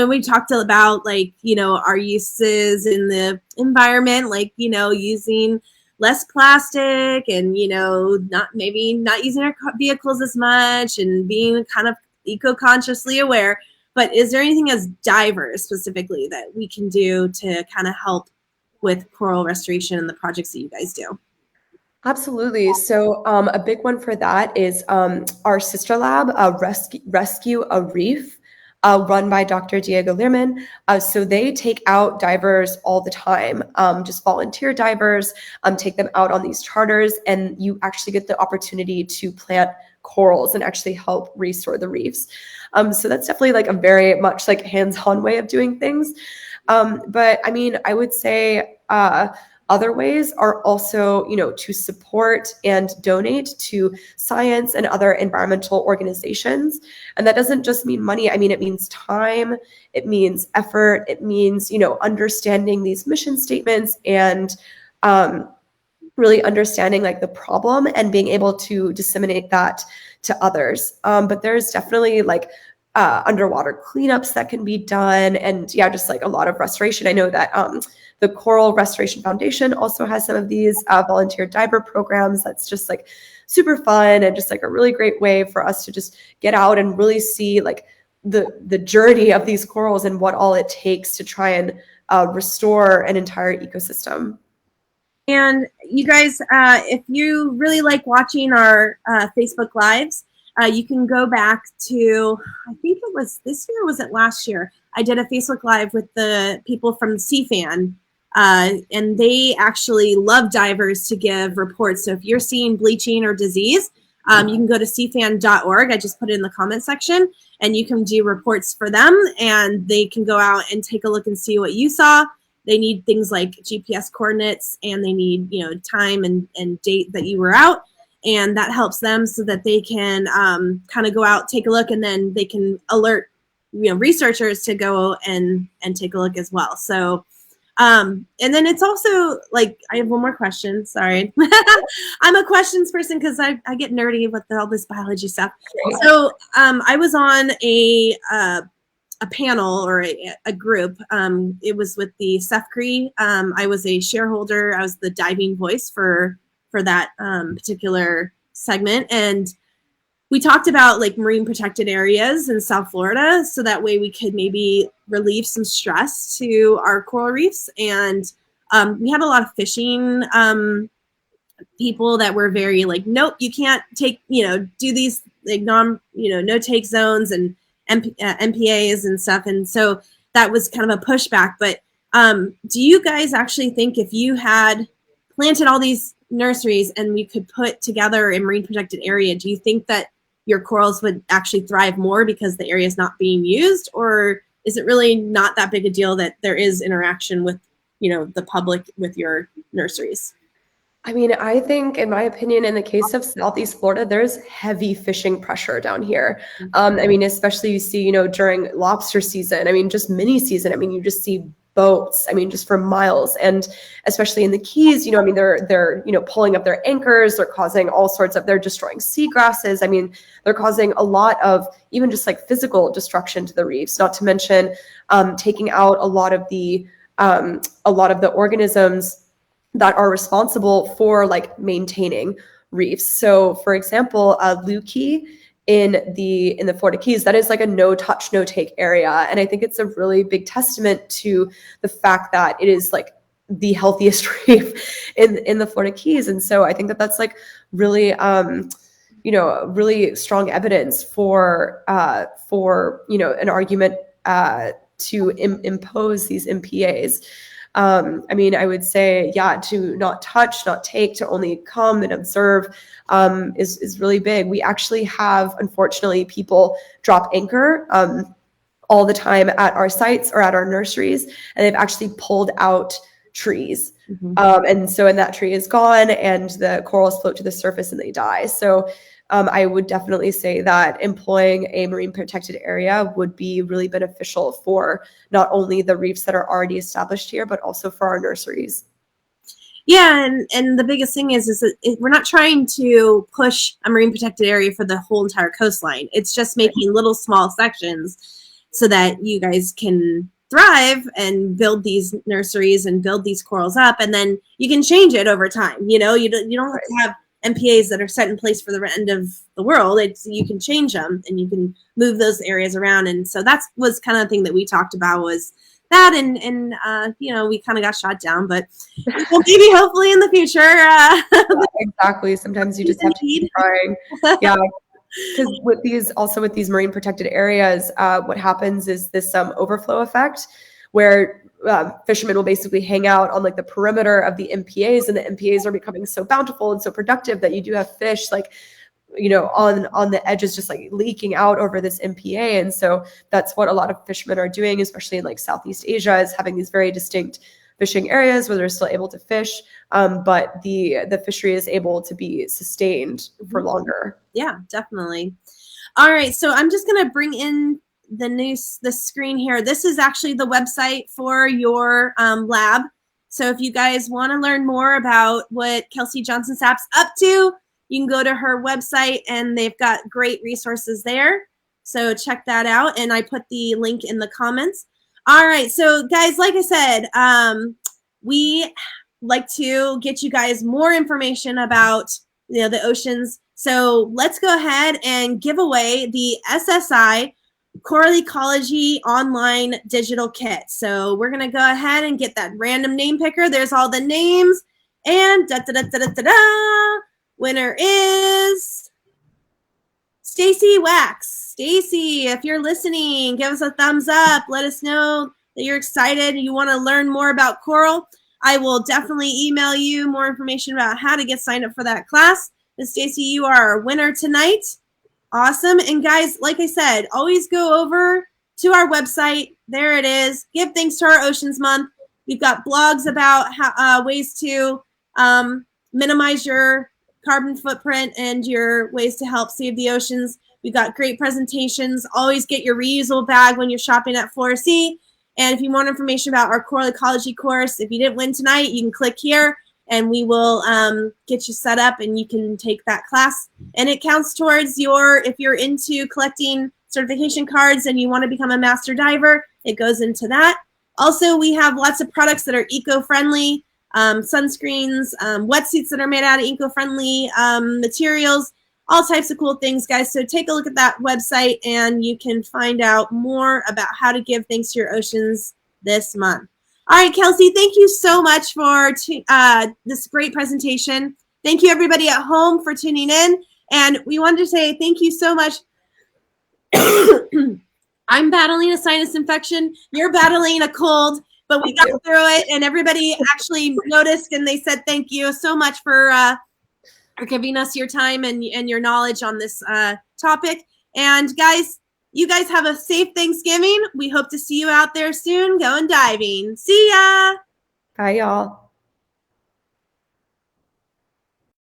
We talked about our uses in the environment, using less plastic and, not using our vehicles as much and being kind of eco-consciously aware. But is there anything as divers specifically that we can do to kind of help with coral restoration and the projects that you guys do? Absolutely. So a big one for that is our sister lab, Rescue a Reef, run by Dr. Diego Learman. So they take out divers all the time, just volunteer divers, take them out on these charters, and you actually get the opportunity to plant corals and actually help restore the reefs. So that's definitely like a very much like hands-on way of doing things. But I mean, I would say other ways are also, to support and donate to science and other environmental organizations. And that doesn't just mean money. I mean, it means time, it means effort, it means, understanding these mission statements and really understanding like the problem and being able to disseminate that to others. But there's definitely like underwater cleanups that can be done, and yeah, just like a lot of restoration. I know that the Coral Restoration Foundation also has some of these volunteer diver programs. That's just like super fun and just like a really great way for us to just get out and really see like the journey of these corals and what all it takes to try and restore an entire ecosystem. And you guys, if you really like watching our Facebook Lives, you can go back to, I think it was this year, or was it last year? I did a Facebook Live with the people from CFAN, and they actually love divers to give reports. So if you're seeing bleaching or disease, you can go to cfan.org. I just put it in the comment section, and you can do reports for them, and they can go out and take a look and see what you saw. They need things like GPS coordinates, and they need, you know, time and date that you were out. And that helps them so that they can kind of go out, take a look, and then they can alert, you know, researchers to go and take a look as well. So, and then it's also like, I have one more question. Sorry. I'm a questions person because I get nerdy with all this biology stuff. So I was on a panel or a group. It was with the Sctld. I was a shareholder. I was the diving voice for that particular segment. And we talked about like marine protected areas in South Florida. So that way we could maybe relieve some stress to our coral reefs. And we had a lot of fishing people that were very like, nope, you can't take, you know, do these like no take zones and MPAs and stuff. And so that was kind of a pushback. But do you guys actually think if you had planted all these nurseries and we could put together a marine protected area, do you think that your corals would actually thrive more because the area is not being used? Or is it really not that big a deal that there is interaction with, you know, the public with your nurseries? I mean, I think, in my opinion, in the case of Southeast Florida, there's heavy fishing pressure down here. I mean, especially you see, you know, during lobster season, I mean, just mini season, I mean, you just see boats, I mean, just for miles. And especially in the Keys, you know, I mean, they're, you know, pulling up their anchors, they're causing all sorts of, they're destroying seagrasses. I mean, they're causing a lot of even just like physical destruction to the reefs, not to mention taking out a lot of the organisms that are responsible for like maintaining reefs. So for example, Lukey in the Florida Keys, that is like a no touch, no take area. And I think it's a really big testament to the fact that it is like the healthiest reef in the Florida Keys. And so I think that that's like really, you know, really strong evidence for, you know, an argument to impose these MPAs. I mean, I would say, yeah, to not touch, not take, to only come and observe is really big. We actually have, unfortunately, people drop anchor all the time at our sites or at our nurseries, and they've actually pulled out trees. And so, and that tree is gone, and the corals float to the surface and they die. So I would definitely say that employing a marine protected area would be really beneficial for not only the reefs that are already established here, but also for our nurseries. Yeah, and the biggest thing is that we're not trying to push a marine protected area for the whole entire coastline. It's just making little small sections so that you guys can thrive and build these nurseries and build these corals up, and then you can change it over time. You know, you don't have to have MPAs that are set in place for the end of the world. You can change them and you can move those areas around. And so that was kind of the thing that we talked about, was that, and you know, we kind of got shot down, but maybe hopefully in the future. Yeah, exactly. Sometimes you just have to keep trying. Yeah. Because with these marine protected areas, what happens is this overflow effect where fishermen will basically hang out on like the perimeter of the MPAs, and the MPAs are becoming so bountiful and so productive that you do have fish like, you know, on the edges just like leaking out over this MPA. And so that's what a lot of fishermen are doing, especially in like Southeast Asia, is having these very distinct fishing areas where they're still able to fish, but the fishery is able to be sustained for longer. Yeah, definitely. All right, so I'm just going to bring in the screen here. This is actually the website for your lab. So if you guys want to learn more about what Kelsey Johnson Sapp's up to, you can go to her website and they've got great resources there. So check that out. And I put the link in the comments. All right. So guys, like I said, we like to get you guys more information about the oceans. So let's go ahead and give away the SSI Coral Ecology online digital kit. So we're going to go ahead and get that random name picker. There's all the names. And winner is Stacy Wax. Stacy, if you're listening, give us a thumbs up. Let us know that you're excited and you want to learn more about coral. I will definitely email you more information about how to get signed up for that class. But Stacy, you are our winner tonight. Awesome. And guys, like I said, always go over to our website. There it is. Give thanks to our Oceans Month. We've got blogs about how, ways to minimize your carbon footprint and your ways to help save the oceans. We've got great presentations. Always get your reusable bag when you're shopping at Flora Sea. And if you want information about our Coral Ecology course, if you didn't win tonight, you can click here and we will get you set up and you can take that class. And it counts towards if you're into collecting certification cards and you want to become a master diver, it goes into that. Also, we have lots of products that are eco-friendly, sunscreens, wetsuits that are made out of eco-friendly materials, all types of cool things, guys. So take a look at that website and you can find out more about how to give thanks to your oceans this month. All right, Kelsey, thank you so much for this great presentation. Thank you, everybody at home, for tuning in. And we wanted to say thank you so much. I'm battling a sinus infection. You're battling a cold, but we got through it. And everybody actually noticed and they said thank you so much for giving us your time and your knowledge on this topic. And guys, you guys have a safe Thanksgiving. We hope to see you out there soon going diving. See ya. Bye, y'all.